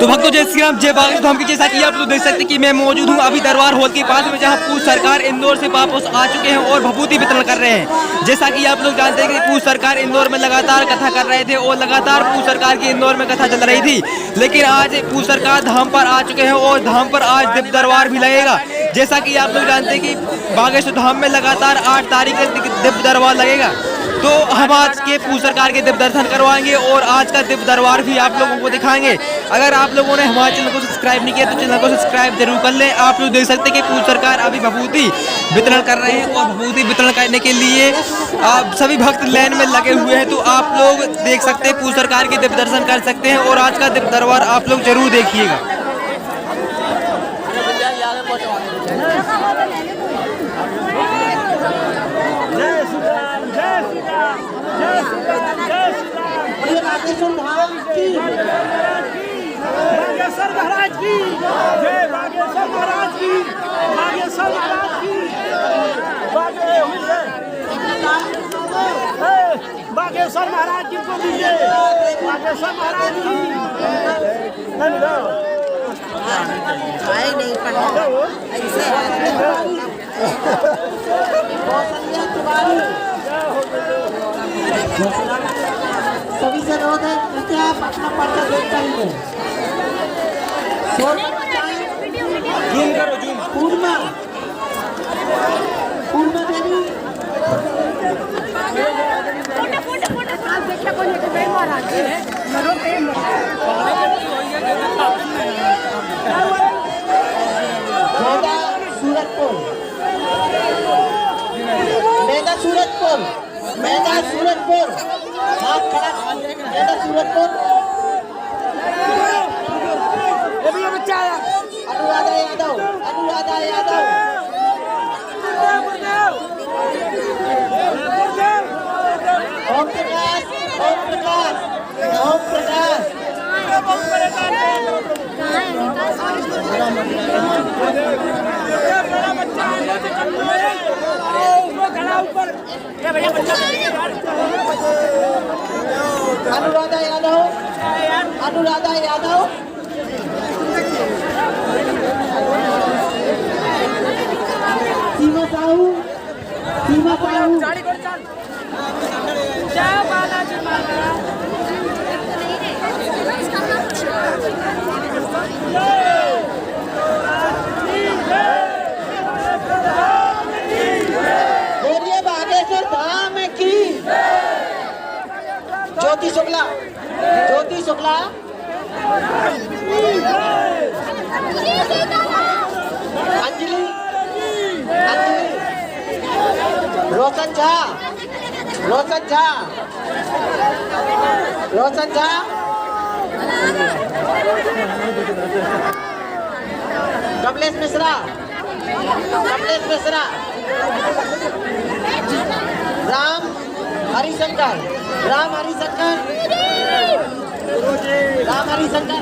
तो भक्तों जय श्री राम, जय बागेश्वर धाम की। जैसा कि आप लोग देख सकते हैं कि मैं मौजूद हूँ अभी दरबार हॉल के पास में, जहाँ पूछ सरकार इंदौर से वापस आ चुके हैं और भभूति वितरण कर रहे हैं। जैसा कि आप लोग जानते हैं कि पूछ सरकार इंदौर में लगातार कथा कर रहे थे और लगातार पूछ सरकार की इंदौर में कथा चल रही थी, लेकिन आज पूछ सरकार धाम पर आ चुके हैं और धाम पर आज दिव्य दरबार भी लगेगा। जैसा कि आप लोग जानते हैं कि बागेश्वर धाम में लगातार 8 तारीख को दिव्य दरबार लगेगा, तो हम आज के पूछ सरकार के दिव्य दर्शन करवाएंगे और आज का दिव्य दरबार भी आप लोगों को दिखाएंगे। अगर आप लोगों ने हमारे चैनल को सब्सक्राइब नहीं किया तो चैनल को सब्सक्राइब जरूर कर लें। आप लोग देख सकते हैं कि पूछ सरकार अभी भभूति वितरण कर रहे हैं और भभूति वितरण करने के लिए आप सभी भक्त लाइन में लगे हुए हैं, तो आप लोग देख सकते हैं पूछ सरकार के दिव्य दर्शन कर सकते हैं और आज का दिव्य दरबार आप लोग जरूर देखिएगा। बागेश्वर महाराज की जय, बागेश्वर महाराज की, बागेश्वर महाराज की, बागेश्वर महाराज की को दीजिए, बागेश्वर महाराज की। नहीं पढ़ा सभी से रोक है, कृपया आप अपना पर्चा देख करेंगे। जूम करो, जूम। पूर्णा देवी मेगा सूरजपुर हाथ खड़ा, मेगा सूरजपुर। अनुराधा यादव, अनुराधा यादव, ओम प्रकाश, ओम प्रकाश, ओम प्रकाश। अनुराधा यादव, अनुराधा यादव, सीमा साहू, सीमा साहू, बोलिए बागेश्वर धाम की। ज्योति शुक्ला, ज्योति शुक्ला, अंजलि, अंजलि, रोशन झा, रोशन झा, रोशन झा, कमलेश मिश्रा, कमलेश मिश्रा, राम हरिशंकर, राम हरिशंकर, राम हरिशंकर,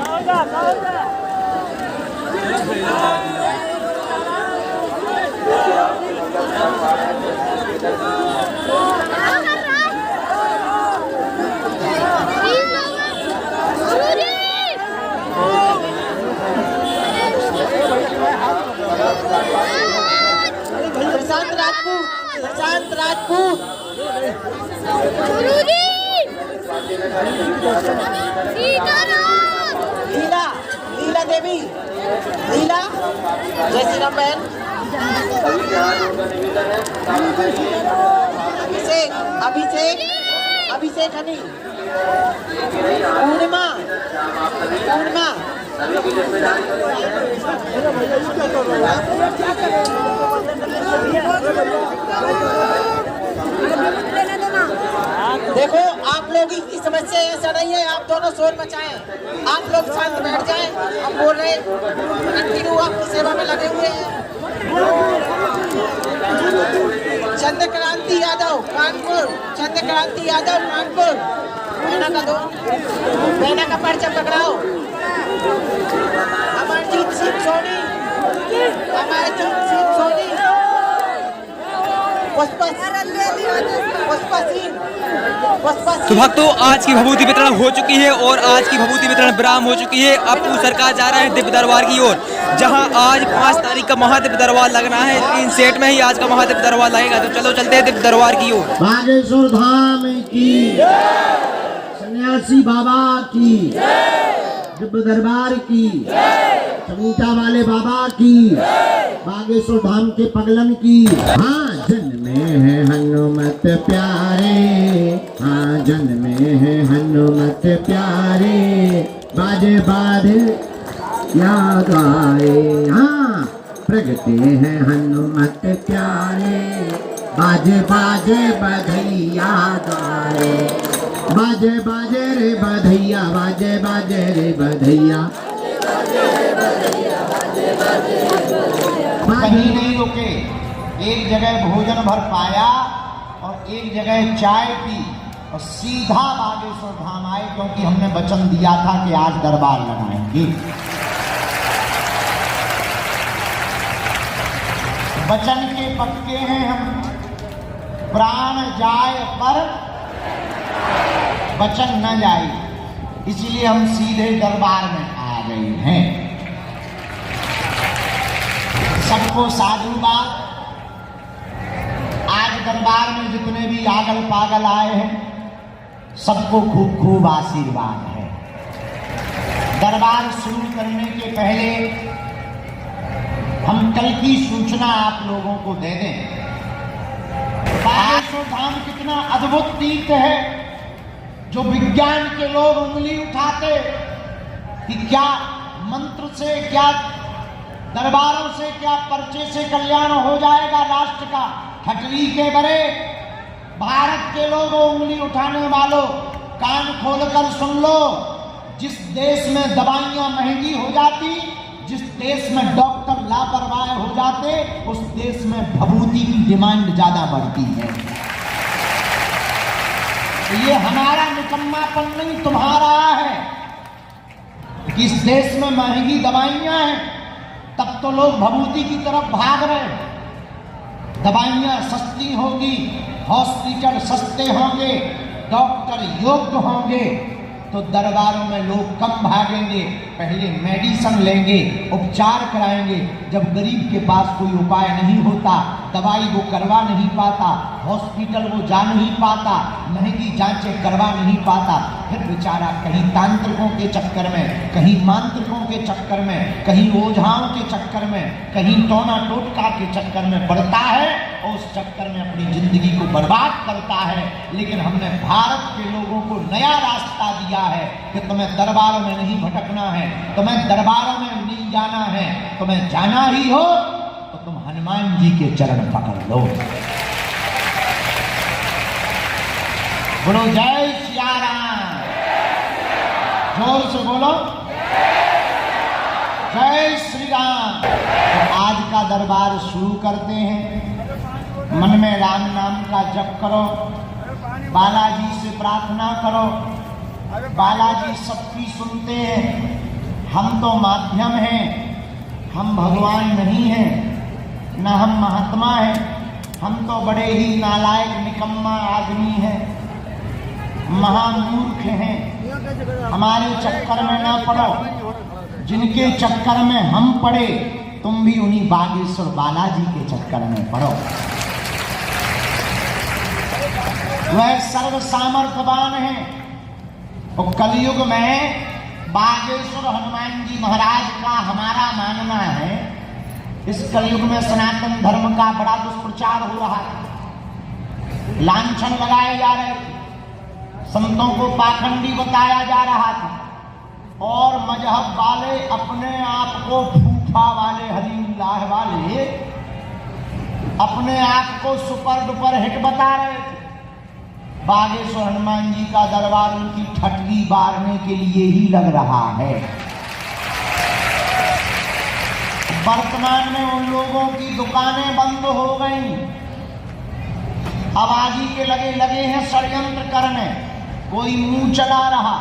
प्रशांत राजपूत, प्रशांत राजपूत, लीला, लीला देवी, लीला, जय श्री राम बहन, अभिषेक, अभिषेक, अभिषेक हनी, पूर्णिमा, पूर्णिमा, देखो आप लोग की समस्या ऐसा नहीं है, आप दोनों शोर मचाएं, आप लोग शांत बैठ जाएं। हम बोल रहे कंटिन्यू आपकी सेवा में लगे हुए हैं। चंद्रक्रांति यादव कानपुर, चंद्रक्रांति यादव कानपुर, बहना का दो, बहना का पर्चा पकड़ाओ। अमरजीत सिंह सोनी, अमरजीत सिंह सोनी, तो भक्तों, आज की भभूति वितरण हो चुकी है और आज की भभूति वितरण विराम हो चुकी है। अब पूर्ण सरकार जा रहा है दिव्य दरबार की ओर, जहां आज 5 तारीख का महादिव्य दरबार लगना है। 3 सेट में ही आज का महादिव्य दरबार लगेगा। तो चलो चलते हैं दिव्य दरबार की ओर। बागेश्वर धाम की, सन्यासी बाबा की, दिव्य दरबार की, चमूटा वाले बाबा की, बागेश्वर धाम के पगलन की। हाँ जन्मे हैं हनुमत प्यारे, हाँ जन्मे हैं हनुमत प्यारे, बाजे बाजे याद आए। हाँ प्रगटे हैं हनुमत प्यारे, बाजे बाजे बधैया गाए, बाजे बाजे रे बधैया, बाजे बाजे रे बधैया। कहीं नहीं रुके, एक जगह भोजन भर पाया और एक जगह चाय पी और सीधा बागेश्वर धाम आए, क्योंकि हमने वचन दिया था कि आज दरबार लगाएंगे। वचन के पक्के हैं हम, प्राण जाए पर वचन न जाए, इसलिए हम सीधे दरबार में आ गए हैं। सबको साधुवाद। आज दरबार में जितने भी आगल पागल आए हैं, सबको खूब खूब आशीर्वाद है। दरबार शुरू करने के पहले हम कल की सूचना आप लोगों को दे दें। बागेश्वर धाम कितना अद्भुत तीर्थ है, जो विज्ञान के लोग उंगली उठाते कि क्या मंत्र से, क्या दरबारों से, क्या पर्चे से कल्याण हो जाएगा राष्ट्र का। ठटरी के बरे भारत के लोग उंगली उठाने वालों, कान खोलकर सुन लो। जिस देश में दवाइयां महंगी हो जाती, जिस देश में डॉक्टर लापरवाह हो जाते, उस देश में भभूति की डिमांड ज्यादा बढ़ती है। ये हमारा निकम्मापन नहीं, तुम्हारा है। इस देश में महंगी दवाइयां हैं, तब तो लोग भभूति की तरफ भाग रहे। दवाइयां सस्ती होगी, हॉस्पिटल सस्ते होंगे, डॉक्टर योग्य होंगे, तो दरबारों में लोग कम भागेंगे। पहले मेडिसिन लेंगे, उपचार कराएंगे। जब गरीब के पास कोई उपाय नहीं होता, दवाई वो करवा नहीं पाता, हॉस्पिटल वो जा नहीं पाता, महंगी जांचें करवा नहीं पाता, फिर बेचारा कहीं तांत्रिकों के चक्कर में, कहीं मांत्रिकों के चक्कर में, कहीं ओझाओं के चक्कर में, कहीं टोना टोटका के चक्कर में पड़ता है और उस चक्कर में अपनी जिंदगी को बर्बाद करता है। लेकिन हमने भारत के लोगों को नया रास्ता दिया है कि तुम्हें दरबारों में नहीं भटकना है, तुम्हें दरबारों में नहीं जाना है, तुम्हें जाना ही हो तो तुम हनुमान जी के चरण पकड़ लो। बोलो जय सिया राम, जोर से बोलो जय श्री राम। तो आज का दरबार शुरू करते हैं। मन में राम नाम का जप करो, बालाजी से प्रार्थना करो। बालाजी सबकी सुनते हैं, हम तो माध्यम हैं, हम भगवान नहीं हैं, न हम महात्मा हैं, हम तो बड़े ही नालायक निकम्मा आदमी हैं, महामूर्ख हैं। हमारे चक्कर में ना पड़ो, जिनके चक्कर में हम पड़े तुम भी उन्हीं बागेश्वर बालाजी के चक्कर में पड़ो। वह सर्व सामर्थ्यवान है। और कलयुग में बागेश्वर हनुमान जी महाराज का हमारा मानना है, इस कलयुग में सनातन धर्म का बड़ा दुष्प्रचार हो रहा है। लांछन लगाए जा रहे थे, संतों को पाखंडी बताया जा रहा था, और मजहब वाले अपने आप को फूफा वाले, हरीउल्लाह वाले अपने आप को सुपर डुपर हिट बता रहे थे। बागेश्वर हनुमान जी का दरबार उनकी ठटकी बारने के लिए ही लग रहा है। वर्तमान में उन लोगों की दुकानें बंद हो गई। अब आदि के लगे हैं षड्यंत्र करने। कोई मुंह चला रहा,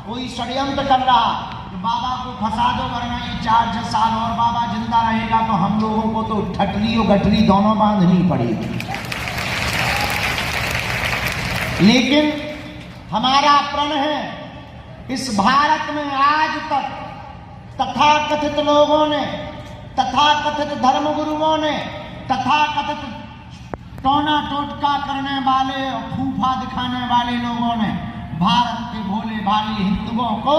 कोई षड्यंत्र कर रहा कि बाबा को फंसा दो, वरना ये 4-6 साल और बाबा जिंदा रहेगा तो हम लोगों को तो ठटरी और गठरी दोनों बांधनी पड़ेगी। लेकिन हमारा प्रण है, इस भारत में आज तक तथाकथित लोगों ने, तथाकथित धर्मगुरुओं ने, तथाकथित टोना टोटका करने वाले और फूफा दिखाने वाले लोगों ने भारत के भोले भाले हिंदुओं को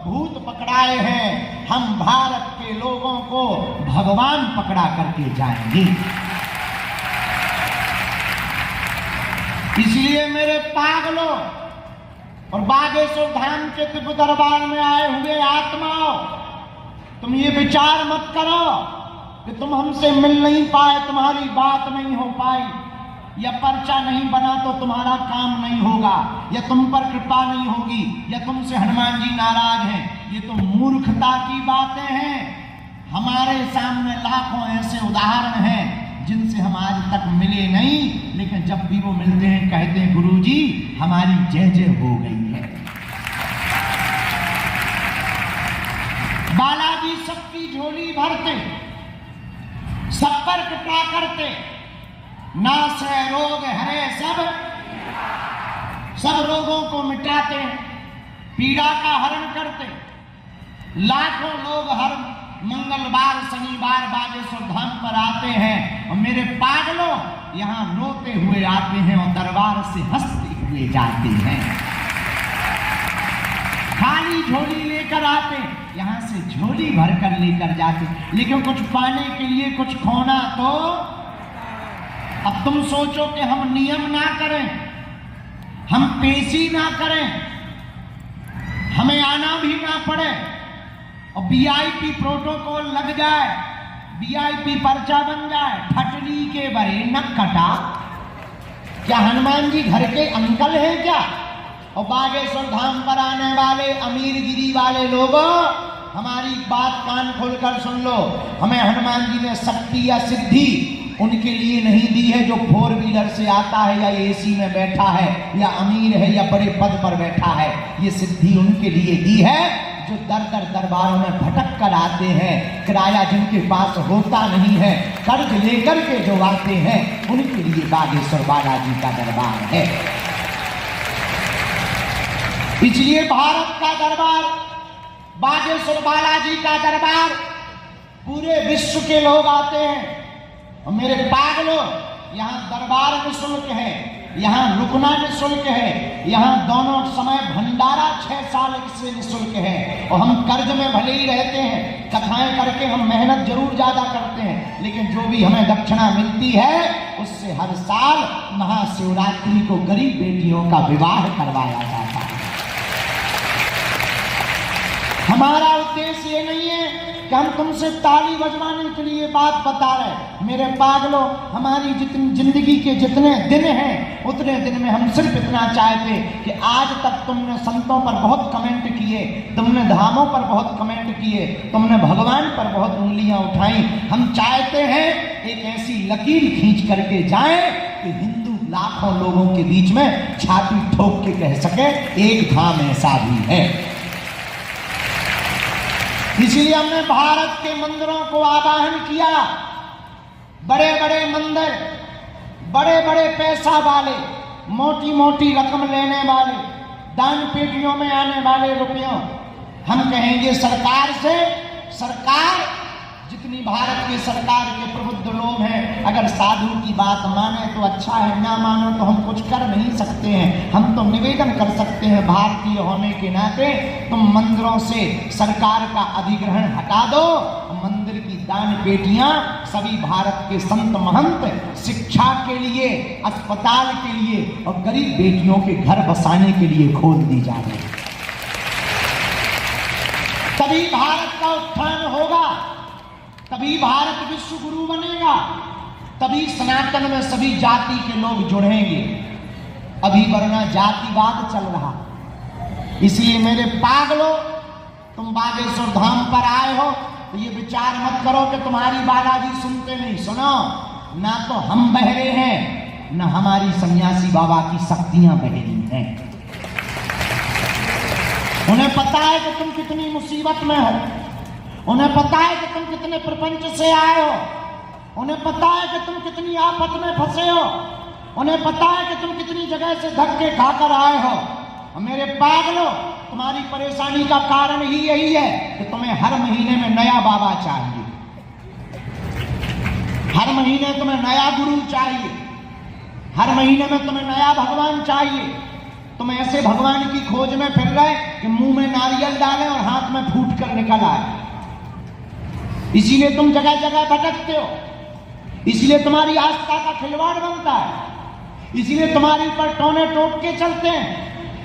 भूत पकड़ाए हैं। हम भारत के लोगों को भगवान पकड़ा करके जाएंगे। इसलिए मेरे पागलों और बागेश्वर धाम के दिव्य दरबार में आए हुए आत्माओं, तुम ये विचार मत करो कि तुम हमसे मिल नहीं पाए, तुम्हारी बात नहीं हो पाई, या पर्चा नहीं बना तो तुम्हारा काम नहीं होगा, या तुम पर कृपा नहीं होगी, या तुमसे हनुमान जी नाराज हैं। ये तो मूर्खता की बातें हैं। हमारे सामने लाखों ऐसे उदाहरण हैं जिनसे हम आज तक मिले नहीं, लेकिन जब भी वो मिलते हैं कहते हैं गुरुजी हमारी जय जय हो गई है। बालाजी सबकी झोली भरते, सब पर कृपा करते, नाश है रोग हरे सब रोगों को मिटाते, पीड़ा का हरण करते। लाखों लोग हर मंगलवार शनिवार बागेश्वर धाम पर आते हैं और मेरे पागलों यहाँ रोते हुए आते हैं और दरबार से हंसते हुए जाते हैं। खाली झोली लेकर आते, यहाँ से झोली भरकर लेकर जाते, लेकिन कुछ पाने के लिए कुछ खोना तो। अब तुम सोचो कि हम नियम ना करें, हम पेशी ना करें, हमें आना भी ना पड़े और वीआईपी प्रोटोकॉल लग जाए, वीआईपी पर्चा बन जाए, ठटरी के बरे न कटा। क्या हनुमान जी घर के अंकल हैं क्या? और बागेश्वर धाम पर आने वाले अमीरगिरी वाले लोगों, हमारी बात कान खोलकर सुन लो। हमें हनुमान जी ने शक्ति या सिद्धि उनके लिए नहीं दी है जो 4 व्हीलर से आता है या एसी में बैठा है या अमीर है या बड़े पद पर बैठा है। ये सिद्धि उनके लिए दी है जो दर दर दरबारों में भटक कर आते हैं, किराया जिनके पास होता नहीं है, कर्ज लेकर के जो आते हैं, उनके लिए बागेश्वर बालाजी का दरबार है। इसलिए भारत का दरबार, बागेश्वर बालाजी का दरबार, पूरे विश्व के लोग आते हैं। और मेरे पागलों, यहाँ दरबार निःशुल्क है, यहाँ रुकना निःशुल्क है, यहाँ दोनों समय भंडारा 6 साल से निःशुल्क है। और हम कर्ज में भले ही रहते हैं, कथाएं करके हम मेहनत जरूर ज्यादा करते हैं, लेकिन जो भी हमें दक्षिणा मिलती है उससे हर साल महाशिवरात्रि को गरीब बेटियों का विवाह करवाया जाता है। हमारा उद्देश्य ये नहीं है कि हम तुमसे ताली बजवाने के लिए बात बता रहे। मेरे पागलों, हमारी जितनी जिंदगी के जितने दिन हैं उतने दिन में हम सिर्फ इतना चाहते कि आज तक तुमने संतों पर बहुत कमेंट किए, तुमने धामों पर बहुत कमेंट किए, तुमने भगवान पर बहुत उंगलियां उठाई। हम चाहते हैं एक ऐसी लकीर खींच करके जाए कि हिंदू लाखों लोगों के बीच में छाती ठोक के कह सके एक धाम ऐसा भी है। इसलिए हमने भारत के मंदिरों को आवाहन किया। बड़े बड़े मंदिर, बड़े बड़े पैसा वाले, मोटी मोटी रकम लेने वाले, दान पेटियों में आने वाले रुपयों, हम कहेंगे सरकार से, सरकार जितनी भारत की सरकार के प्रबुद्ध लोग हैं, अगर साधु की बात माने तो अच्छा है, ना मानो तो हम कुछ कर नहीं सकते हैं। हम तो निवेदन कर सकते हैं भारतीय होने के नाते, तुम मंदिरों से सरकार का अधिग्रहण हटा दो, मंदिर की दान पेटियां सभी भारत के संत महंत शिक्षा के लिए, अस्पताल के लिए और गरीब बेटियों के घर बसाने के लिए खोल दी जाए। तभी भारत का उत्थान होगा, तभी भारत विश्व गुरु बनेगा, तभी सनातन में सभी जाति के लोग जुड़ेंगे। अभी वरना जातिवाद चल रहा। इसलिए मेरे पागलों, तुम बागेश्वर धाम पर आए हो तो ये विचार मत करो कि तुम्हारी बालाजी सुनते नहीं। सुनो, ना तो हम बहरे हैं, ना हमारी सन्यासी बाबा की शक्तियां बहरी हैं। उन्हें पता है कि तुम कितनी मुसीबत में हो, उन्हें पता है कि तुम कितने प्रपंच से आए हो, उन्हें पता है कि तुम कितनी आफत में फंसे हो, उन्हें पता है कि तुम कितनी जगह से धक्के खाकर आए हो। और मेरे पागलों, तुम्हारी परेशानी का कारण ही यही है कि तुम्हें हर महीने में नया बाबा चाहिए, हर महीने तुम्हें नया गुरु चाहिए, हर महीने में तुम्हें नया भगवान चाहिए। तुम ऐसे भगवान की खोज में फिर रहे कि मुंह में नारियल डालें और हाथ में फूट कर निकल आए। इसीलिए तुम जगह जगह भटकते हो, इसलिए तुम्हारी आस्था का खिलवाड़ बनता है, इसलिए तुम्हारे ऊपर टोने टोक के चलते हैं,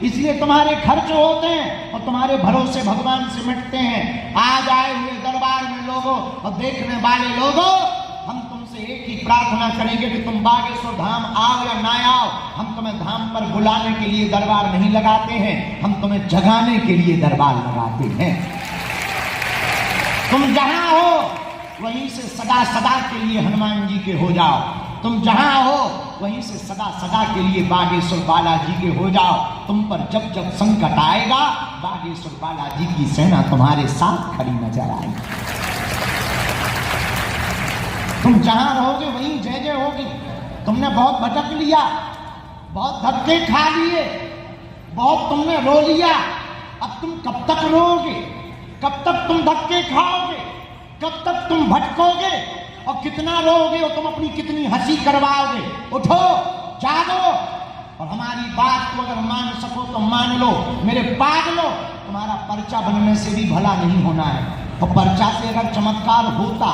इसलिए तुम्हारे खर्च होते हैं और तुम्हारे भरोसे भगवान से मिटते हैं। आज आए हुए दरबार में लोगों और देखने वाले लोगों, हम तुमसे एक ही प्रार्थना करेंगे कि तुम बागेश्वर धाम आओ या ना आओ, हम तुम्हें धाम पर बुलाने के लिए दरबार नहीं लगाते हैं, हम तुम्हें जगाने के लिए दरबार लगाते हैं। तुम जहां हो वहीं से सदा सदा के लिए हनुमान जी के हो जाओ, तुम जहां हो वहीं से सदा सदा के लिए बागेश्वर बालाजी के हो जाओ। तुम पर जब जब संकट आएगा, बागेश्वर बालाजी की सेना तुम्हारे साथ खड़ी नजर आएगी। तुम जहां रहोगे वहीं जय जय होगी। तुमने बहुत भटक लिया, बहुत धक्के खा लिए, बहुत तुमने रो लिया, अब तुम कब तक रोओगे? कब तक तुम धक्के खाओगे? कब तक तुम भटकोगे? और कितना रोओगे और तुम अपनी कितनी हंसी करवाओगे? उठो, जागो और हमारी बात को अगर मान सको तो मान लो। मेरे पागलों, तुम्हारा पर्चा बनने से भी भला नहीं होना है। और पर्चा से अगर चमत्कार होता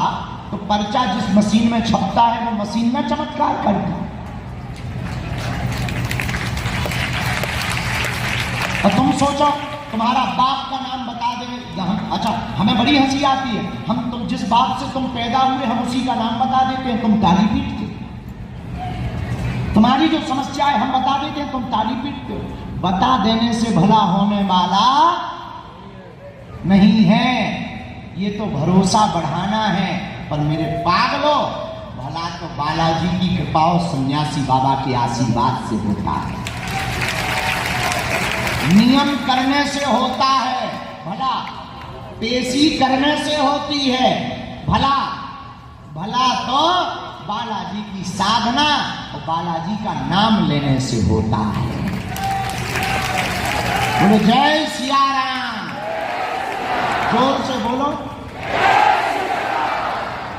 तो पर्चा जिस मशीन में छपता है वो मशीन में चमत्कार करती। और तुम सोचो, तुम्हारा बाप का नाम बता देंगे, अच्छा हमें बड़ी हंसी आती है, हम तुम जिस बाप से तुम पैदा हुए हम उसी का नाम बता देते हैं, तुम ताली पीटते। तुम्हारी जो समस्या है हम बता देते हैं, तुम ताली पीटते हो। बता देने से भला होने वाला नहीं है, ये तो भरोसा बढ़ाना है। पर मेरे पागलों, भला तो बालाजी की कृपा और सन्यासी बाबा के आशीर्वाद से होता है, नियम करने से होता है भला, पेशी करने से होती है भला। भला तो बालाजी की साधना और बालाजी का नाम लेने से होता है। बोलो जय सिया राम, जोर से बोलो।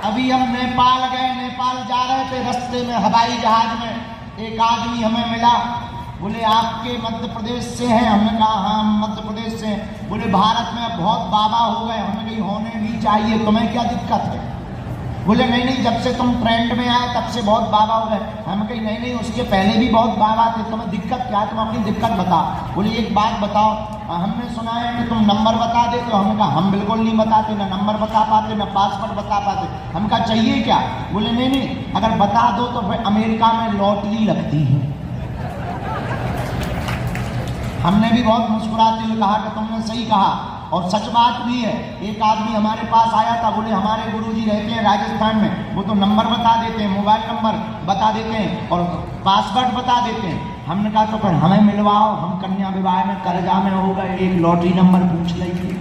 अभी हम नेपाल गए, नेपाल जा रहे थे, रास्ते में हवाई जहाज में एक आदमी हमें मिला। बोले आपके मध्य प्रदेश से हैं? हमने कहा हाँ मध्य प्रदेश से हैं। बोले भारत में बहुत बाबा हो गए, हमने कहीं होने भी चाहिए, तुम्हें क्या दिक्कत है? बोले नहीं नहीं, जब से तुम ट्रेंड में आए तब से बहुत बाबा हो गए। हम कहीं नहीं नहीं, उसके पहले भी बहुत बाबा थे, तुम्हें दिक्कत क्या है? तुम अपनी दिक्कत बताओ। बोले एक बात बताओ, हमने सुना है कि तुम नंबर बता देते हो। हमने कहा हम बिल्कुल नहीं बताते, ना नंबर बता पाते, ना पासवर्ड बता पाते। हम कहा चाहिए क्या? बोले नहीं नहीं, अगर बता दो तो फिर अमेरिका में लॉटरी लगती है। हमने भी बहुत मुस्कुराते हुए कहा कि तुमने सही कहा, और सच बात भी है। एक आदमी हमारे पास आया था, बोले हमारे गुरुजी रहते हैं राजस्थान में, वो तो नंबर बता देते हैं, मोबाइल नंबर बता देते हैं और पासवर्ड बता देते हैं। हमने कहा तो फिर हमें मिलवाओ, हम कन्या विवाह में कर्जा में हो गए, एक लॉटरी नंबर पूछ लीजिए,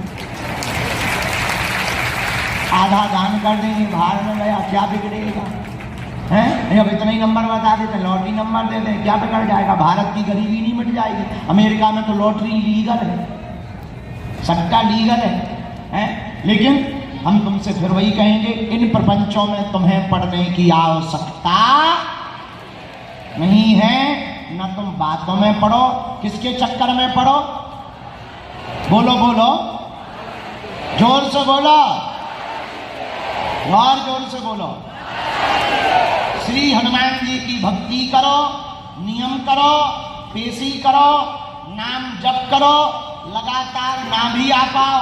आधा दान कर देंगे, बाहर में गया क्या बिगड़ेगा हैं? अब इतना ही नंबर बता देते, लॉटरी नंबर दे दें, क्या बिगड़ जाएगा? भारत की गरीबी नहीं मिट जाएगी? अमेरिका में तो लॉटरी लीगल है, सट्टा लीगल है? लेकिन हम तुमसे फिर वही कहेंगे, इन प्रपंचों में तुम्हें पढ़ने की आवश्यकता नहीं है, ना तुम बातों में पढ़ो। किसके चक्कर में पढ़ो? बोलो बोलो, जोर से बोलो, और जोर से बोलो। श्री हनुमान जी की भक्ति करो, नियम करो, पेशी करो, नाम जप करो, लगातार ना भी आ पाओ,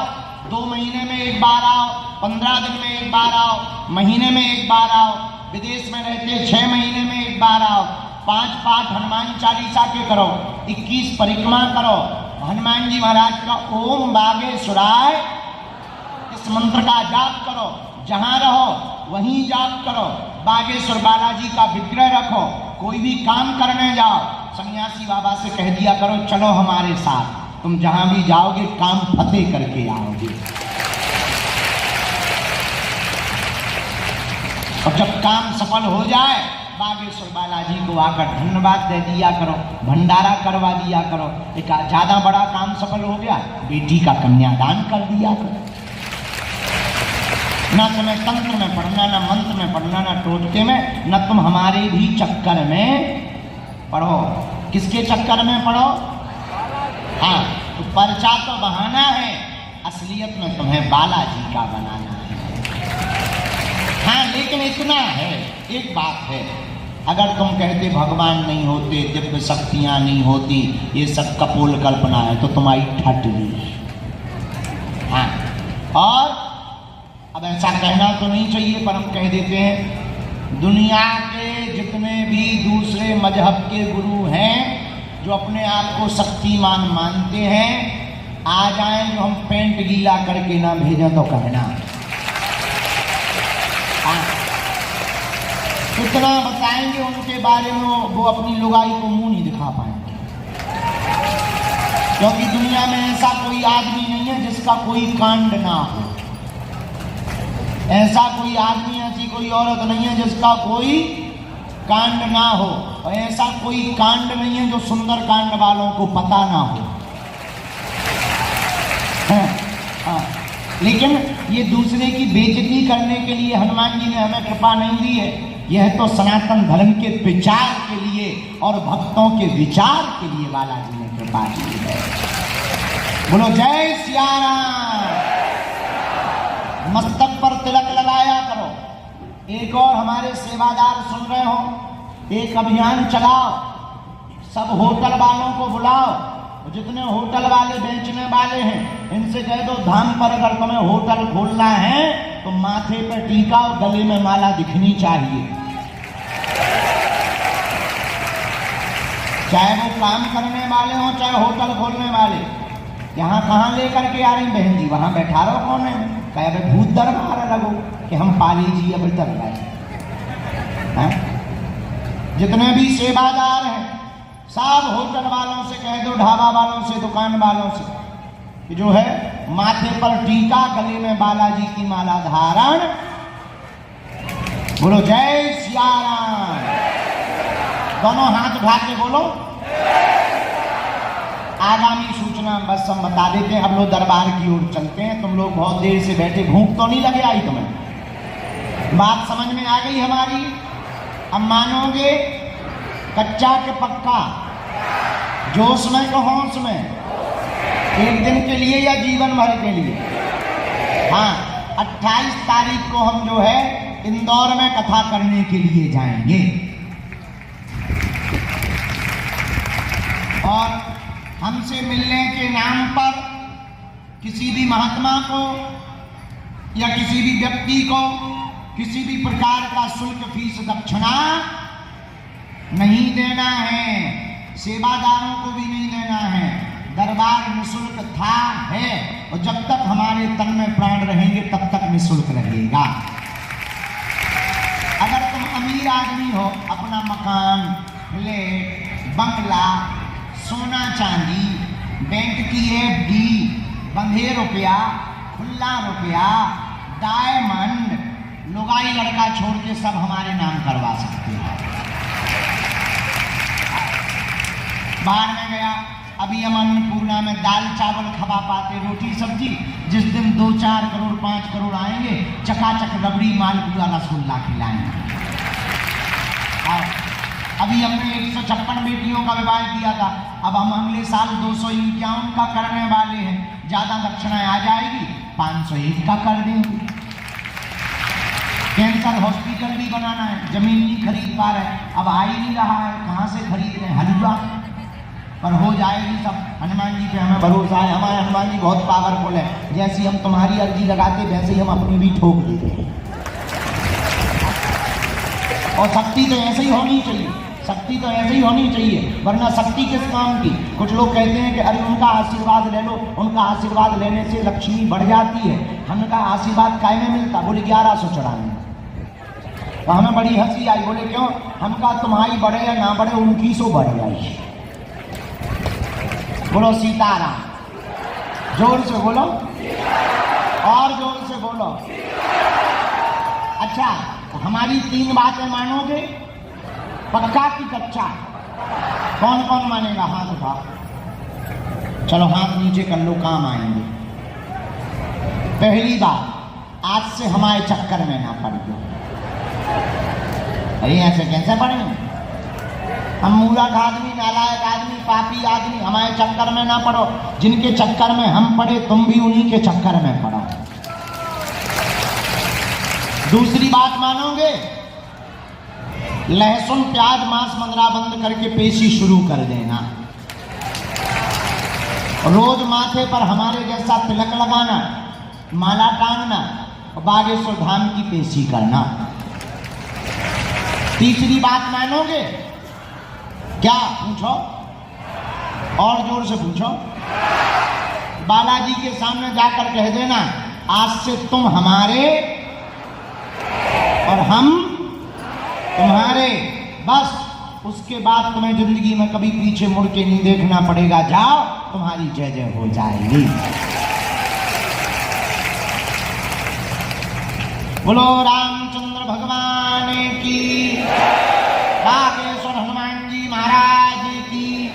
2 महीने में एक बार आओ, 15 दिन में एक बार आओ, महीने में एक बार आओ, विदेश में रहते 6 महीने में एक बार आओ, 5 पाठ हनुमान चालीसा के करो, 21 परिक्रमा करो, हनुमान जी महाराज का ओम बागेश्वराय इस मंत्र का जाप करो, जहां रहो वहीं जाप करो, बागेश्वर बालाजी का विग्रह रखो, कोई भी काम करने जाओ सन्यासी बाबा से कह दिया करो चलो हमारे साथ, तुम जहां भी जाओगे काम फतेह करके आओगे। और जब काम सफल हो जाए बागेश्वर बालाजी को आकर धन्यवाद दे दिया करो, भंडारा करवा दिया करो। एक ज्यादा बड़ा काम सफल हो गया, बेटी का कन्यादान कर दिया करो। ना तुम्हें तंत्र में पढ़ना, ना मंत्र में पढ़ना, ना टोटके में, न तुम हमारे भी चक्कर में पढ़ो। किसके चक्कर में पढ़ो? हाँ, तो पर्चा तो बहाना है, असलियत में तुम्हें बालाजी का बनाना है। हाँ, लेकिन इतना है, एक बात है, अगर तुम कहते भगवान नहीं होते, दिव्य शक्तियां नहीं होती, ये सब कपोल कल्पना है, तो तुम्हारी ठटली। हाँ, और अब ऐसा कहना तो नहीं चाहिए, पर हम कह देते हैं, दुनिया के जितने भी दूसरे मजहब के गुरु हैं जो अपने आप को शक्तिमान मानते हैं, आ जाएं, जो हम पेंट गीला करके ना भेजें तो कहना। इतना बताएंगे उनके बारे में, वो अपनी लुगाई को मुंह नहीं दिखा पाएंगे, क्योंकि दुनिया में ऐसा कोई आदमी नहीं है जिसका कोई कांड ना हो। ऐसा कोई आदमी, ऐसी कोई औरत नहीं है जिसका कोई कांड ना हो, और ऐसा कोई कांड नहीं है जो सुंदर कांड वालों को पता ना हो। हाँ, लेकिन ये दूसरे की बेइज्जती करने के लिए हनुमान जी ने हमें कृपा नहीं दी है। यह तो सनातन धर्म के प्रचार के लिए और भक्तों के विचार के लिए बालाजी ने कृपा की है। बोलो जय सिया राम। मस्तक पर तिलक लगाया करो। एक और हमारे सेवादार सुन रहे हो, एक अभियान चलाओ, सब होटल वालों को बुलाओ, जितने होटल वाले बेचने वाले हैं इनसे कह दो, धाम पर अगर तुम्हें होटल खोलना है तो माथे पर टीका और गले में माला दिखनी चाहिए। चाहे वो काम करने वाले हो, चाहे होटल खोलने वाले। यहाँ कहाँ लेकर के आ रही बहन जी? वहां बैठा रहो कोने में, कहे भूत दरबार लगो कि हम पाली जी अब तर रहे। जितने भी सेवादार हैं सब होटल वालों से कह दो, ढाबा वालों से, दुकान वालों से, कि जो है माथे पर टीका, गले में बालाजी की माला धारण। बोलो जय सिया राम। दोनों हाथ उठा के बोलो। आगामी सूचना बस हम बता देते हैं, अब लोग दरबार की ओर चलते हैं। तुम लोग बहुत देर से बैठे, भूख तो नहीं लगे आई तुम्हें? बात समझ में आ गई हमारी? अब मानोगे कच्चा के पक्का, जोश में को होश में, एक दिन के लिए या जीवन भर के लिए? हाँ, 28 तारीख को हम जो है इंदौर में कथा करने के लिए जाएंगे, और हमसे मिलने के नाम पर किसी भी महात्मा को या किसी भी व्यक्ति को किसी भी प्रकार का शुल्क, फीस, दक्षिणा नहीं देना है। सेवादारों को भी नहीं देना है। दरबार निःशुल्क था, है, और जब तक हमारे तन में प्राण रहेंगे तब तक निःशुल्क रहेगा। अगर तुम अमीर आदमी हो, अपना मकान, फ्लैट, बंगला, सोना चांदी, बैंक की FD, बंधे रुपया, खुला रुपया, डायमंड, लुगाई लड़का छोड़ के सब हमारे नाम करवा सकते हैं। बाहर में गया, अभी हम अन्नपूर्णा में दाल चावल खवा पाते, रोटी सब्जी। जिस दिन 2, 4 करोड़ 5 करोड़ आएंगे, चकाचक रबड़ी, मालपुआ, रसगुल्ला खिलाएंगे। अभी हमने 156 बेटियों का विवाह किया था, अब हम अगले साल 251 का करने वाले हैं। ज्यादा दक्षिणाएं आ जाएगी, 501 का कर देंगे। कैंसर हॉस्पिटल भी बनाना है, जमीन नहीं खरीद पा रहे, अब आ ही नहीं रहा है, कहाँ से खरीद रहे हैं? हलवा पर हो जाएगी सब। हनुमान जी पे हमें भरोसा है, हमारे हनुमान जी बहुत पावरफुल है। जैसी हम तुम्हारी अर्जी लगाते वैसे ही हम अपनी भी ठोक देते हैं। और शक्ति तो ऐसे ही होनी चाहिए, शक्ति तो ऐसे ही होनी चाहिए, वरना शक्ति किस काम की? कुछ लोग कहते हैं कि अरे उनका आशीर्वाद ले लो, उनका आशीर्वाद लेने से लक्ष्मी बढ़ जाती है। हमका आशीर्वाद काय में मिलता? बोले 1194। तो हमें बड़ी हंसी आई। बोले क्यों? हमका तुम्हारी बढ़े या ना बढ़े, उनकी सो बढ़ जाए। बोलो सीताराम। जोर से बोलो, और जोर से बोलो। अच्छा, तो हमारी 3 बातें मानोगे? पक्का की कच्चा? कौन कौन मानेगा? हाथ उठा। चलो हाथ नीचे कर लो, काम आएंगे। पहली बात, आज से हमारे चक्कर में ना पड़िए। अरे ऐसे कैसे पड़ेंगे? हम मूर्ख आदमी, नालायक आदमी, पापी आदमी, हमारे चक्कर में ना पड़ो। जिनके चक्कर में हम पड़े, तुम भी उन्हीं के चक्कर में पड़ो। दूसरी बात मानोगे? लहसुन प्याज मांस मंगरा बंद करके पेशी शुरू कर देना। रोज माथे पर हमारे जैसा तिलक लगाना, माला टांगना और बागेश्वर धाम की पेशी करना। तीसरी बात मानोगे? क्या पूछो? और जोर से पूछो। बालाजी के सामने जाकर कह देना, आज से तुम हमारे और हम तुम्हारे। बस उसके बाद तुम्हें जिंदगी में कभी पीछे मुड़ के नहीं देखना पड़ेगा। जाओ, तुम्हारी जय जय हो जाएगी। बोलो रामचंद्र भगवान की, बागेश्वर हनुमान जी महाराज की।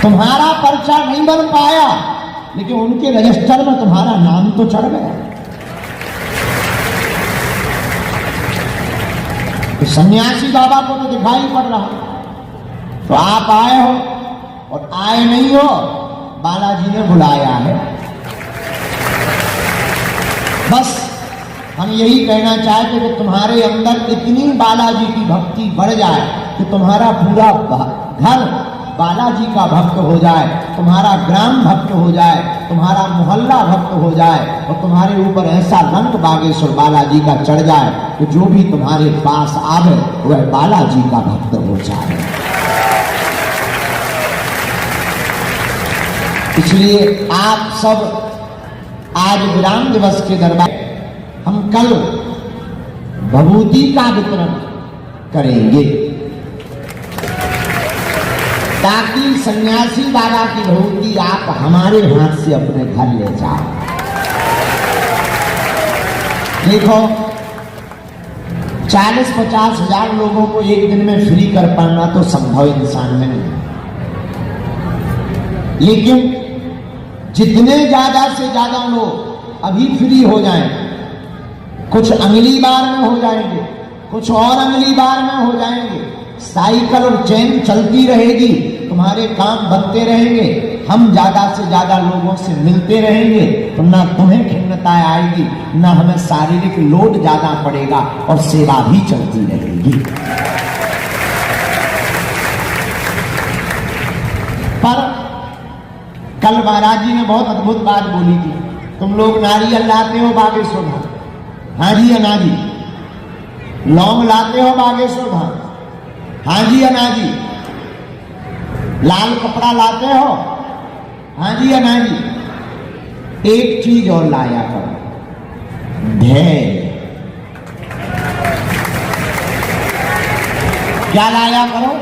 तुम्हारा पर्चा नहीं बन पाया, लेकिन उनके रजिस्टर में तुम्हारा नाम तो चढ़ गया। तो सन्यासी बाबा को तो दिखाई पड़ रहा, तो आप आए हो और आए नहीं हो, बालाजी ने बुलाया है। बस हम यही कहना चाहते कि तुम्हारे अंदर इतनी बालाजी की भक्ति बढ़ जाए कि तुम्हारा पूरा घर बालाजी का भक्त हो जाए, तुम्हारा ग्राम भक्त हो जाए, तुम्हारा मोहल्ला भक्त हो जाए और तुम्हारे ऊपर ऐसा रंग बागेश्वर बालाजी का चढ़ जाए कि जो भी तुम्हारे पास आवे वह बालाजी का भक्त हो जाए। इसलिए आप सब आज विराम दिवस के दरबार हम कल भभूति का वितरण करेंगे, ताकि सन्यासी बाबा की भभूति आप हमारे हाथ से अपने घर ले जाओ। देखो, 40-50 हजार लोगों को एक दिन में फ्री कर पाना तो संभव इंसान में नहीं, लेकिन जितने ज्यादा से ज्यादा लोग अभी फ्री हो जाएं, कुछ अगली बार में हो जाएंगे, कुछ और अगली बार में हो जाएंगे, साइकिल और चेन चलती रहेगी, तुम्हारे काम बनते रहेंगे, हम ज्यादा से ज्यादा लोगों से मिलते रहेंगे, तो ना तुम्हें खिन्नता आएगी, ना हमें शारीरिक लोड ज्यादा पड़ेगा और सेवा भी चलती रहेगी। पर कल महाराज जी ने बहुत अद्भुत बात बोली थी। तुम लोग नारियल लाते हो बागेश्वर धाम, हाँ जी या ना जी? लौंग लाते हो बागेश्वर धाम, हाँ जी या ना जी? लाल कपड़ा लाते हो, हाँ जी या ना जी? एक चीज और लाया करो, धैर्य। क्या लाया करो?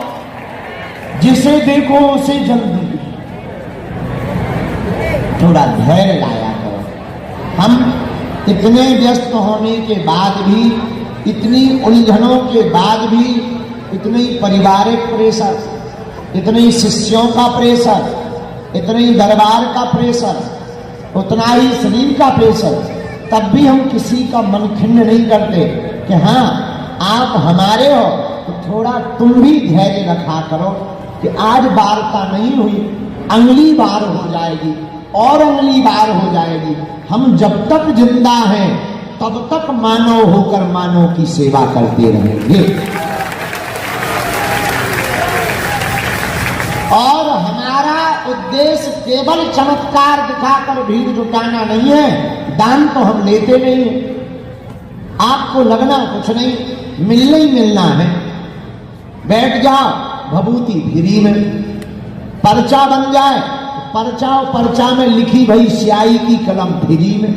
जिसे देखो उसे जल्दी, थोड़ा धैर्य लाया करो। हम इतने व्यस्त होने के बाद भी, इतनी उलझनों के बाद भी, इतनी पारिवारिक प्रेशर, इतने शिष्यों का प्रेशर, इतने दरबार का प्रेशर, उतना ही शरीर का प्रेशर, तब भी हम किसी का मन खिन्न नहीं करते कि हाँ आप हमारे हो, तो थोड़ा तुम भी धैर्य रखा करो कि आज वार्ता नहीं हुई, अगली बार हो जाएगी और अगली बार हो जाएगी। हम जब तक जिंदा हैं तब तक मानव होकर मानव की सेवा करते रहेंगे। और हमारा उद्देश्य केवल चमत्कार दिखाकर भीड़ जुटाना नहीं है, दान तो हम लेते नहीं हैं। आपको लगना कुछ नहीं, मिलना ही मिलना है। बैठ जाओ, भभूति फ्री में, पर्चा बन जाए, पर्चा में लिखी भई स्याही की कलम फ्री में,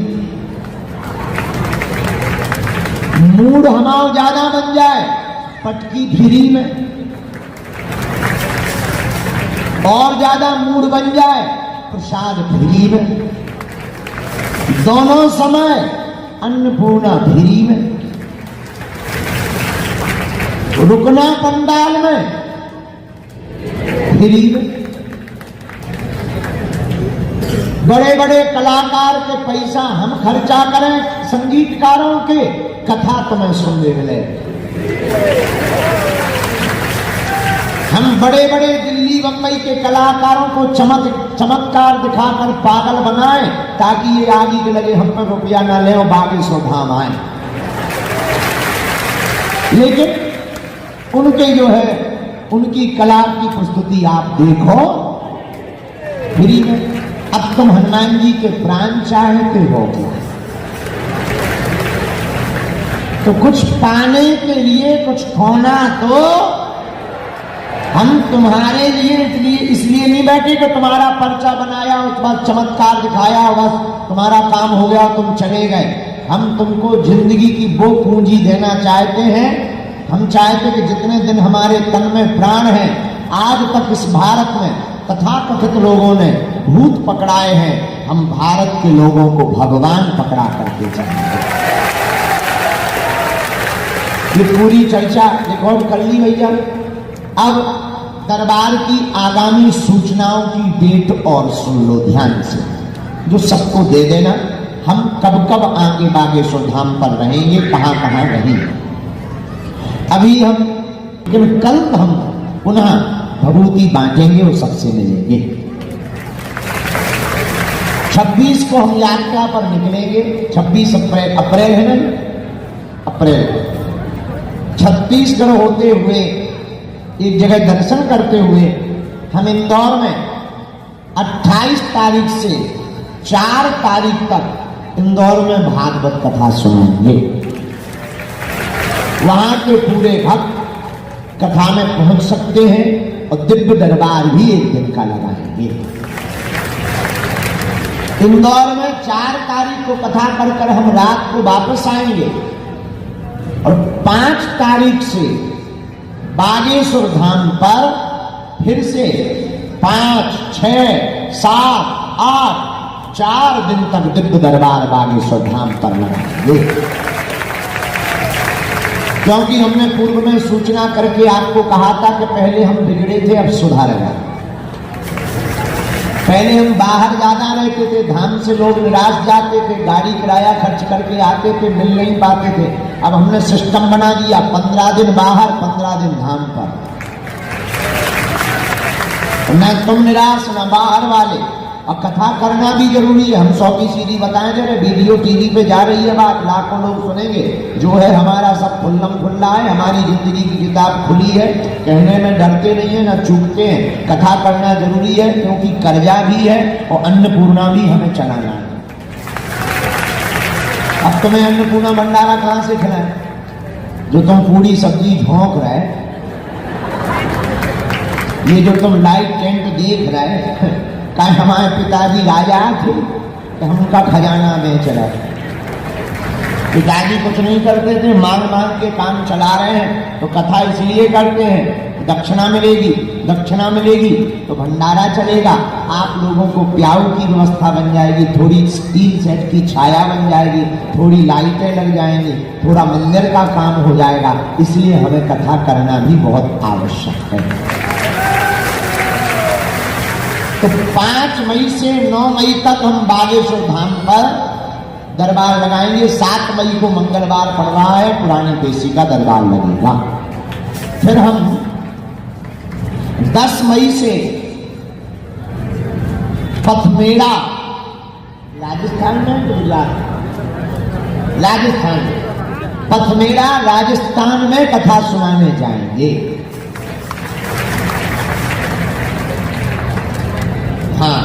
मूड हमाओ ज्यादा बन जाए, पटकी फ्री में, और ज्यादा मूड बन जाए, प्रसाद फ्री में, दोनों समय अन्नपूर्णा फ्री में, रुकना पंडाल में, फ्री में। बड़े बड़े कलाकार के पैसा हम खर्चा करें, संगीतकारों के, कथा तुम्हें सुनने मिले। हम बड़े बड़े दिल्ली बम्बई के कलाकारों को चमत्कार दिखाकर पागल बनाएं ताकि ये आगे के लगे हम पर रुपया ना ले और बागेश्वर धाम आए। लेकिन उनके जो है उनकी कला की प्रस्तुति आप देखो फ्री में। अब तुम हनुमान जी के प्राण चाहते हो क्या? तो कुछ पाने के लिए कुछ खोना तो हम तुम्हारे लिए इसलिए नहीं बैठे कि तुम्हारा पर्चा बनाया, उसके बाद चमत्कार दिखाया, बस तुम्हारा काम हो गया, तुम चले गए। हम तुमको जिंदगी की वो पूंजी देना चाहते हैं। हम चाहते कि जितने दिन हमारे तन में प्राण है, आज तक इस भारत में तथाकथित लोगों ने भूत पकड़ाए हैं, हम भारत के लोगों को भगवान पकड़ा करके जाएंगे। ये पूरी चर्चा रिकॉर्ड कर ली भैया। अब दरबार की आगामी सूचनाओं की डेट और सुन लो ध्यान से, जो सबको दे देना। हम कब कब आगे बागेश्वर धाम पर रहेंगे, कहां कहां रहेंगे अभी हम, लेकिन कल हम पुनः भभूति बांटेंगे और सबसे मिलेंगे। 26 को हम यात्रा पर निकलेंगे। 26 अप्रैल है ना, अप्रैल। छत्तीसगढ़ होते हुए एक जगह दर्शन करते हुए हम इंदौर में 28 तारीख से 4 तारीख तक इंदौर में भागवत कथा सुनेंगे। वहां के पूरे भक्त कथा में पहुंच सकते हैं और दिव्य दरबार भी एक दिन का लगाएंगे। इंदौर में 4 तारीख को कथा कर हम रात को वापस आएंगे और 5 तारीख से बागेश्वर धाम पर फिर से 5, 6, 7, 8 4 दिन तक दिव्य दरबार बागेश्वर धाम पर लगाएंगे। क्योंकि हमने पूर्व में सूचना करके आपको कहा था कि पहले हम बिगड़े थे, अब सुधारेगा। पहले हम बाहर ज्यादा रहते थे, धाम से लोग निराश जाते थे, गाड़ी किराया खर्च करके आते थे, मिल नहीं पाते थे। अब हमने सिस्टम बना दिया, 15 दिन बाहर, 15 दिन धाम पर। न तुम निराश न बाहर वाले। और कथा करना भी जरूरी है। हम 100 की सीधी बताएं जरा, वीडियो टीवी पे जा रही है बात, लाखों लोग सुनेंगे। जो है हमारा सब खुल्लम खुल्ला है, हमारी जिंदगी की किताब खुली है, कहने में डरते नहीं है, न चूकते हैं। कथा करना जरूरी है क्योंकि कर्जा भी है और अन्नपूर्णा भी हमें चलाना है। अब तुम्हें अन्नपूर्णा भंडारा कहां से खिलाए, जो तुम पूरी सब्जी झोंक रहे, ये जो तुम लाइट टेंट देख रहे, क्या हमारे पिताजी राजा थे कि हम उनका खजाना बेच रहे? पिताजी कुछ नहीं करते थे, मांग मांग के काम चला रहे हैं। तो कथा इसलिए करते हैं, दक्षिणा मिलेगी, दक्षिणा मिलेगी तो भंडारा चलेगा, आप लोगों को प्याऊ की व्यवस्था बन जाएगी, थोड़ी स्टील सेट की छाया बन जाएगी, थोड़ी लाइटें लग जाएंगी, थोड़ा मंदिर का काम हो जाएगा। इसलिए हमें कथा करना भी बहुत आवश्यक है। तो 5 मई से 9 मई तक हम बागेश्वर धाम पर दरबार लगाएंगे। 7 मई को मंगलवार पड़ रहा है, पुरानी पेशी का दरबार लगेगा। फिर हम 10 मई से पथमेड़ा, राजस्थान में गुजरात, राजस्थान, पथमेड़ा राजस्थान में कथा सुनाने जाएंगे। हाँ,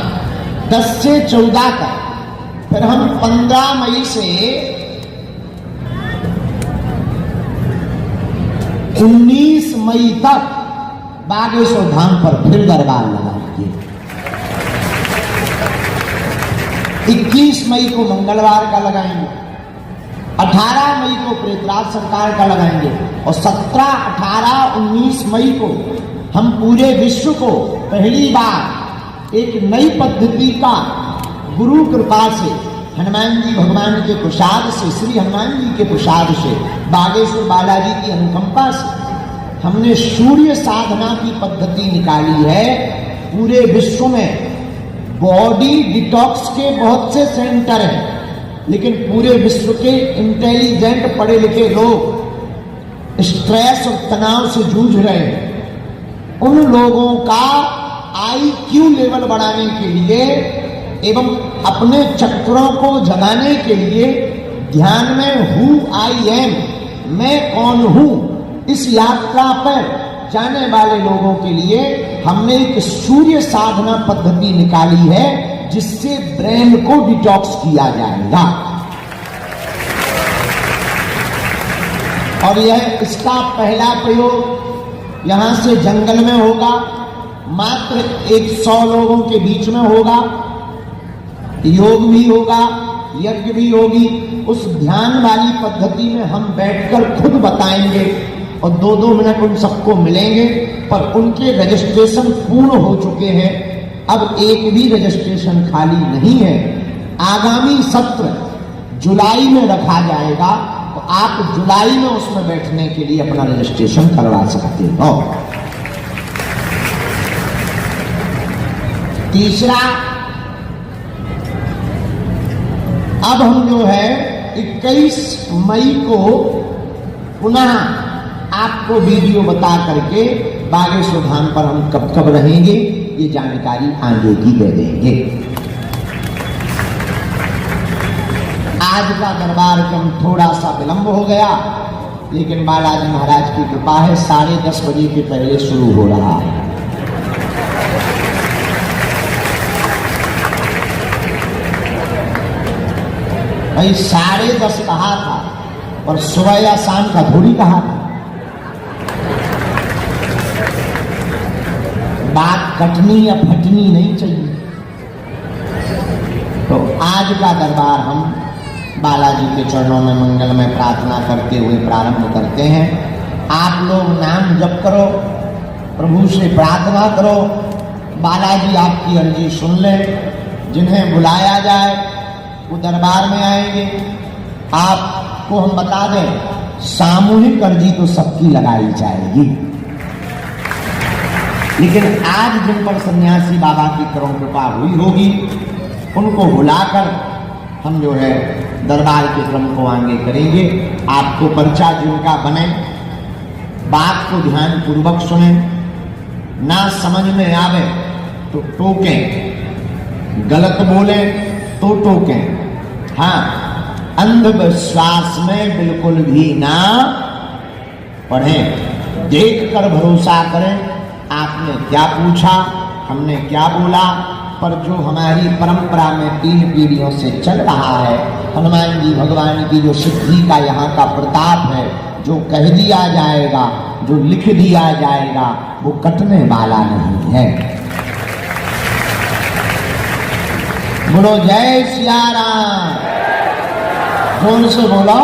10 से 14 तक। फिर हम 15 मई से 19 मई तक बागेश्वर धाम पर फिर दरबार लगाएंगे। 21 मई को मंगलवार का लगाएंगे, 18 मई को प्रेतराज सरकार का लगाएंगे और 17, 18, 19 मई को हम पूरे विश्व को पहली बार एक नई पद्धति का गुरु कृपा से, हनुमान जी भगवान के प्रसाद से, श्री हनुमान जी के प्रसाद से, बागेश्वर बालाजी की अनुकंपा से हमने सूर्य साधना की पद्धति निकाली है। पूरे विश्व में बॉडी डिटॉक्स के बहुत से सेंटर हैं, लेकिन पूरे विश्व के इंटेलिजेंट पढ़े लिखे लोग स्ट्रेस और तनाव से जूझ रहे हैं। उन लोगों का IQ लेवल बढ़ाने के लिए एवं अपने चक्रों को जगाने के लिए ध्यान में हु आई एम, मैं कौन हूं, इस यात्रा पर जाने वाले लोगों के लिए हमने एक सूर्य साधना पद्धति निकाली है, जिससे ब्रेन को डिटॉक्स किया जाएगा। और यह इसका पहला प्रयोग यहां से जंगल में होगा, मात्र 100 लोगों के बीच में होगा। योग भी होगा, यज्ञ भी होगी। उस ध्यान वाली पद्धति में हम बैठकर खुद बताएंगे और 2-2 मिनट उन सबको मिलेंगे, पर उनके रजिस्ट्रेशन पूर्ण हो चुके हैं। अब एक भी रजिस्ट्रेशन खाली नहीं है। आगामी सत्र जुलाई में रखा जाएगा, तो आप जुलाई में उसमें बैठने के लिए अपना रजिस्ट्रेशन करवा सकते हो। तीसरा, अब हम जो है 21 मई को पुनः आपको वीडियो बता करके बागेश्वर धाम पर हम कब कब रहेंगे ये जानकारी आगे की दे देंगे। आज का दरबार कम थोड़ा सा विलंब हो गया, लेकिन बालाजी महाराज की कृपा है 10:30 बजे के पहले शुरू हो रहा है। भाई 10:30 कहा था, और सुबह या शाम का थोड़ी कहा था। बात कटनी या फटनी नहीं चाहिए। तो आज का दरबार हम बालाजी के चरणों में मंगलमय प्रार्थना करते हुए प्रारंभ करते हैं। आप लोग नाम जप करो, प्रभु से प्रार्थना करो, बालाजी आपकी अर्जी सुन ले। जिन्हें बुलाया जाए वो दरबार में आएंगे। आपको हम बता दें, सामूहिक अर्जी तो सबकी लगाई जाएगी, लेकिन आज जिन पर सन्यासी बाबा की करुण कृपा हुई होगी उनको बुलाकर हम जो है दरबार के क्रम को आगे करेंगे। आपको पर्चा जिनका बने, बात को ध्यान पूर्वक सुने, ना समझ में आवे तो टोकें, गलत बोले तो टोकें। हाँ, अंधविश्वास में बिल्कुल भी ना पढ़ें, देख कर भरोसा करें। आपने क्या पूछा, हमने क्या बोला, पर जो हमारी परंपरा में 3 पीढ़ियों से चल रहा है, हनुमान जी भगवान की जो सिद्धि का यहाँ का प्रताप है, जो कह दिया जाएगा, जो लिख दिया जाएगा, वो कटने वाला नहीं है। बोलो जय सिया राम, जोर से बोलो।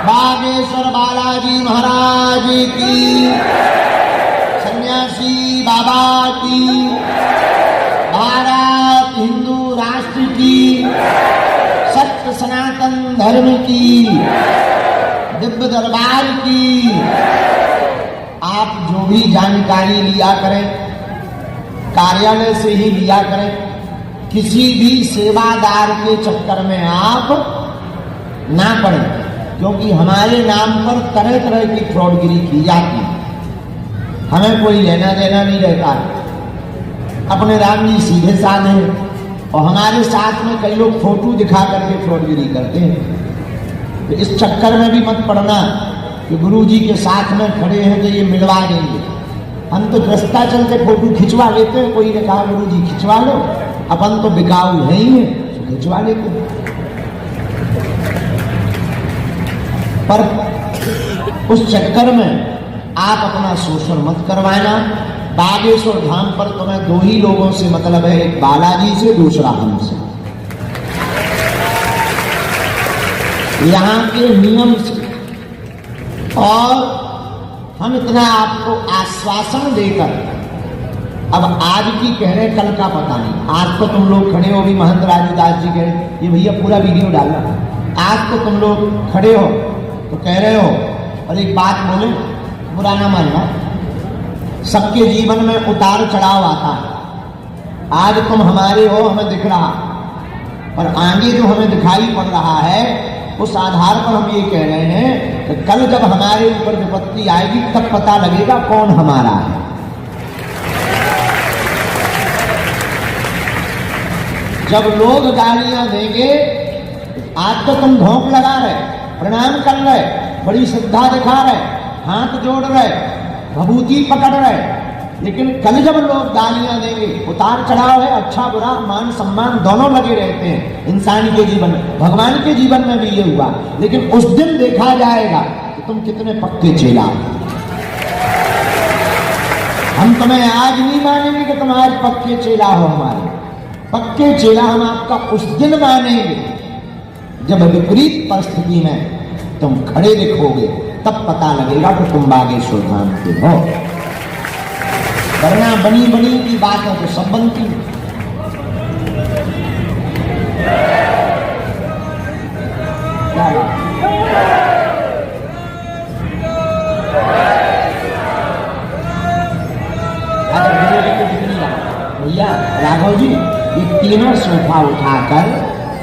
बागेश्वर बालाजी महाराज की, सन्यासी बाबा की, भारत हिंदू राष्ट्र की, सत्य सनातन धर्म की, दिव्य दरबार की। आप जो भी जानकारी लिया करें कार्यालय से ही लिया करें, किसी भी सेवादार के चक्कर में आप ना पड़ें, क्योंकि हमारे नाम पर तरह तरह की फ्रॉडगिरी की जाती है। हमें कोई लेना देना नहीं रहता। अपने राम जी सीधे साधे हैं, और हमारे साथ में कई लोग फोटो दिखा करके फ्रॉडगिरी करते हैं। तो इस चक्कर में भी मत पड़ना कि गुरु जी के साथ में खड़े हैं तो ये मिलवा देंगे। हम तो रास्ता चलते फोटो खिंचवा लेते हैं। कोई ने कहा गुरु जी खिंचवा लो, अपन तो बिकाऊ है ही है, तो खिंचवा लेते हैं। पर उस चक्कर में आप अपना शोषण मत करवाना। बागेश्वर धाम पर तुम्हें 2 ही लोगों से मतलब है, एक बालाजी से, दूसरा हमसे। यहाँ के नियम से, और हम इतना आपको आश्वासन देकर, अब आज की कह रहे कल का पता नहीं। आज तो तुम लोग खड़े हो, भी महंत राजूदास जी कह रहे, ये भैया पूरा वीडियो डालना। आज तो तुम लोग खड़े हो तो कह रहे हो और एक बात बोले, बुरा ना मानना, सबके जीवन में उतार चढ़ाव आता है। आज तुम हमारे हो, हमें दिख रहा, और आगे जो हमें दिखाई पड़ रहा है उस आधार पर हम ये कह रहे हैं कि कल जब हमारे ऊपर विपत्ति आएगी तब पता लगेगा कौन हमारा है। जब लोग गालियां देंगे, आज तो तुम धोख लगा रहे, प्रणाम कर रहे, बड़ी श्रद्धा दिखा रहे, हाथ जोड़ रहे, भभूति पकड़ रहे, लेकिन कल जब लोग गालियां देंगे, उतार चढ़ाव है, अच्छा बुरा, मान सम्मान दोनों लगे रहते हैं इंसान के जीवन में। भगवान के जीवन में भी ये हुआ, लेकिन उस दिन देखा जाएगा कि तुम कितने पक्के चेला हो। हम तुम्हें आज नहीं मानेंगे कि तुम आज पक्के चेला हो हमारे, पक्के चेला हम आपका उस दिन मानेंगे जब विपरीत परिस्थिति में तुम खड़े दिखोगे, तब पता लगेगा कि तुम बागेश्वर धाम के हो। वरना बनी बनी की बात है तो सब बनती है। क्या बात? भैया राघव जी, ये तीनों सोफा उठाकर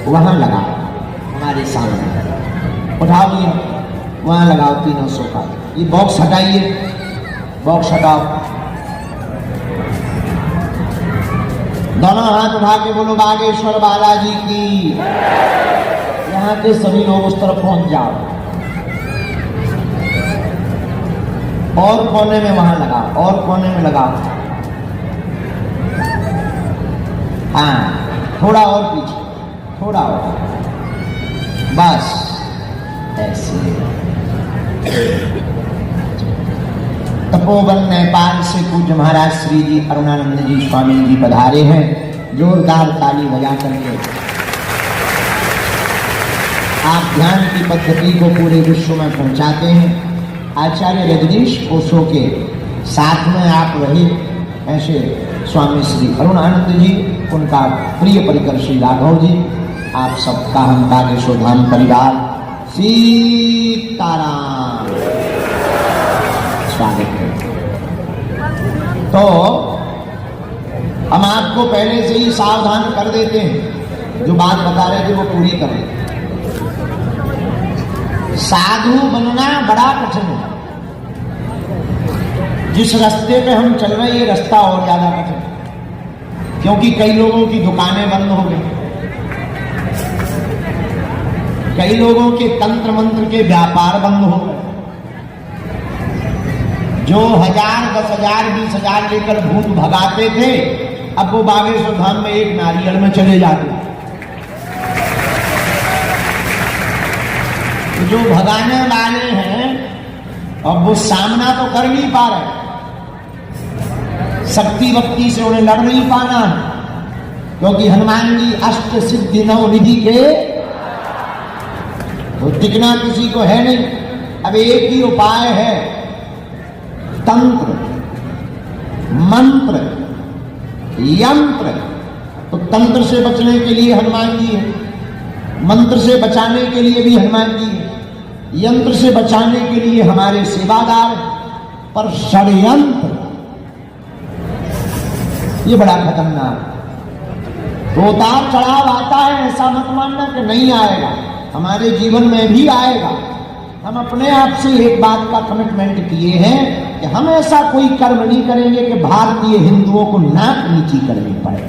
वहां लगाओ, हमारे सामने उठाओ भैया, वहां लगाओ तीनों सोफा। ये बॉक्स हटाइए, बॉक्स हटाओ, दोनों हाथ उठा के बोलो बागेश्वर बालाजी की। यहाँ के सभी लोग उस तरफ पहुंच जाओ, और कोने में वहां लगाओ, और कोने में लगाओ। हाँ, थोड़ा और पीछे, थोड़ा और, बस ऐसे। तपोवन नेपाल से पूज्य महाराज श्री जी अरुणानंद जी स्वामी जी पधारे हैं। जोरदार ताली बजा करके आप ध्यान की पद्धति को पूरे विश्व में पहुंचाते हैं। आचार्य रजनीश ओशो के साथ में आप रहे, ऐसे स्वामी श्री अरुणानंद जी, उनका प्रिय परिकर श्री राघव जी, आप सबका हम बागेश्वर धाम परिवार सीताराम स्वागत है। तो हम आपको पहले से ही सावधान कर देते हैं, जो बात बता रहे थे वो पूरी करें। साधु बनना बड़ा कठिन है। जिस रास्ते पे हम चल रहे हैं ये रास्ता और ज्यादा कठिन है, क्योंकि कई लोगों की दुकानें बंद हो गई, कई लोगों के तंत्र मंत्र के व्यापार बंद हो गए। जो 1000, 10,000, 20,000 लेकर भूत भगाते थे, अब वो बागेश्वर धाम में एक नारियल में चले जाते। तो जो भगाने वाले हैं अब वो सामना तो कर नहीं पा रहे, शक्ति वक्ति से उन्हें लड़ नहीं पाना है, क्योंकि हनुमान जी अष्ट सिद्धि नव निधि के तो टिकना किसी को है नहीं। अब एक ही उपाय है, तंत्र मंत्र यंत्र। तो तंत्र से बचने के लिए हनुमान जी है, मंत्र से बचाने के लिए भी हनुमान जी है, यंत्र से बचाने के लिए हमारे सेवादार। पर षड्यंत्र ये बड़ा खतरनाक। तो उतार चढ़ाव आता है, ऐसा मत मानना कि नहीं आएगा, हमारे जीवन में भी आएगा। हम अपने आप से एक बात का कमिटमेंट किए हैं कि हम ऐसा कोई कर्म नहीं करेंगे कि भारतीय हिंदुओं को नाक नीची करनी पड़े।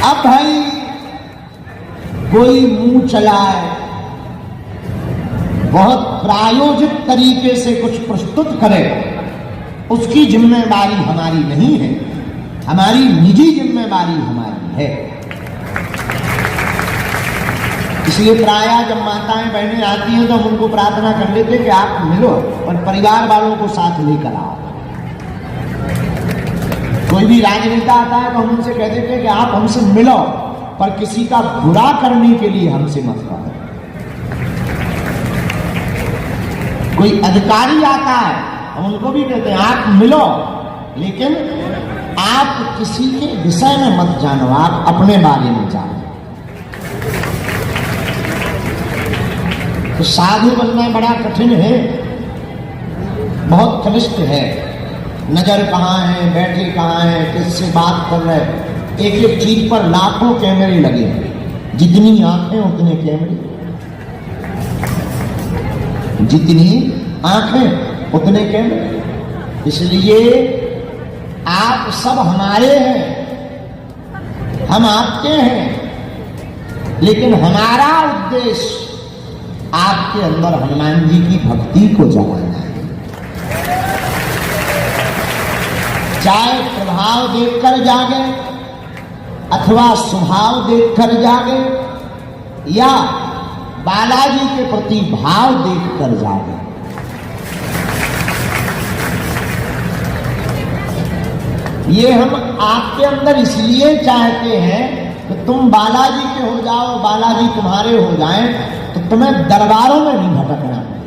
अब भाई कोई मुंह चलाए, बहुत प्रायोजित तरीके से कुछ प्रस्तुत करे, उसकी जिम्मेदारी हमारी नहीं है, हमारी निजी जिम्मेदारी हमारी है। इसलिए प्रायः जब माताएं बहनें आती हैं तो हम उनको प्रार्थना कर लेते हैं कि आप मिलो और परिवार वालों को साथ लेकर आओ। कोई भी राजनेता आता है तो हम उनसे कह देते हैं कि आप हमसे मिलो, पर किसी का बुरा करने के लिए हमसे मत करो। कोई अधिकारी आता है हम उनको भी कहते हैं आप मिलो, लेकिन आप किसी के विषय में मत जानो, आप अपने बारे में जानो। तो साधु बनना बड़ा कठिन है, बहुत कनिष्ठ है। नजर कहाँ है, बैठे कहाँ है, किससे बात कर रहे, एक एक चीज पर लाखों कैमरे लगे हैं। जितनी आंखें उतने कैमरे, जितनी आंखें उतने कैमरे। इसलिए आप सब हमारे हैं, हम आपके हैं, लेकिन हमारा उद्देश्य आपके अंदर हनुमान जी की भक्ति को जगाना है। चाहे प्रभाव देखकर जागे अथवा स्वभाव देखकर जागे या बालाजी के प्रति भाव देखकर जागे। ये हम आपके अंदर इसलिए चाहते हैं कि तुम बालाजी के हो जाओ, बालाजी तुम्हारे हो जाएं, तो तुम्हें दरबारों में नहीं भटकना पड़े।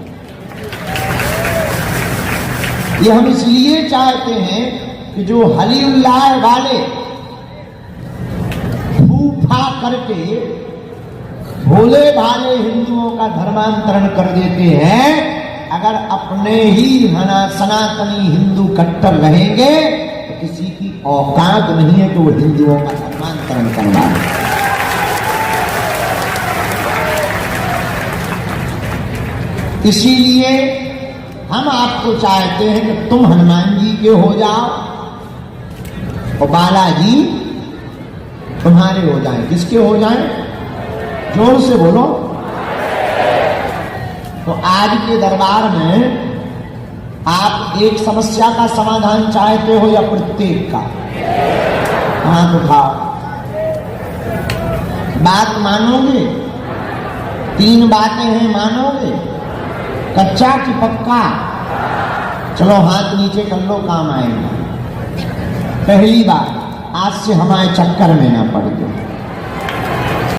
ये हम इसलिए चाहते हैं कि जो हली उल्लाह वाले फूफा करके भोले भाले हिंदुओं का धर्मांतरण कर देते हैं, अगर अपने ही सनातनी हिंदू कट्टर रहेंगे तो किसी की औकात नहीं है कि वो हिंदुओं का धर्मांतरण करवाए। इसीलिए हम आपको चाहते हैं कि तुम हनुमान जी के हो जाओ और बालाजी तुम्हारे हो जाएं। किसके हो जाएं? जोर से बोलो। तो आज के दरबार में आप एक समस्या का समाधान चाहते हो या प्रत्येक का? हाथ उठाओ। बात मानोगे? 3 बातें हैं, मानोगे? कच्चा कि पक्का? चलो हाथ नीचे कर लो, काम आएगा। पहली बात, आज से हमारे चक्कर में ना पड़ जाओ।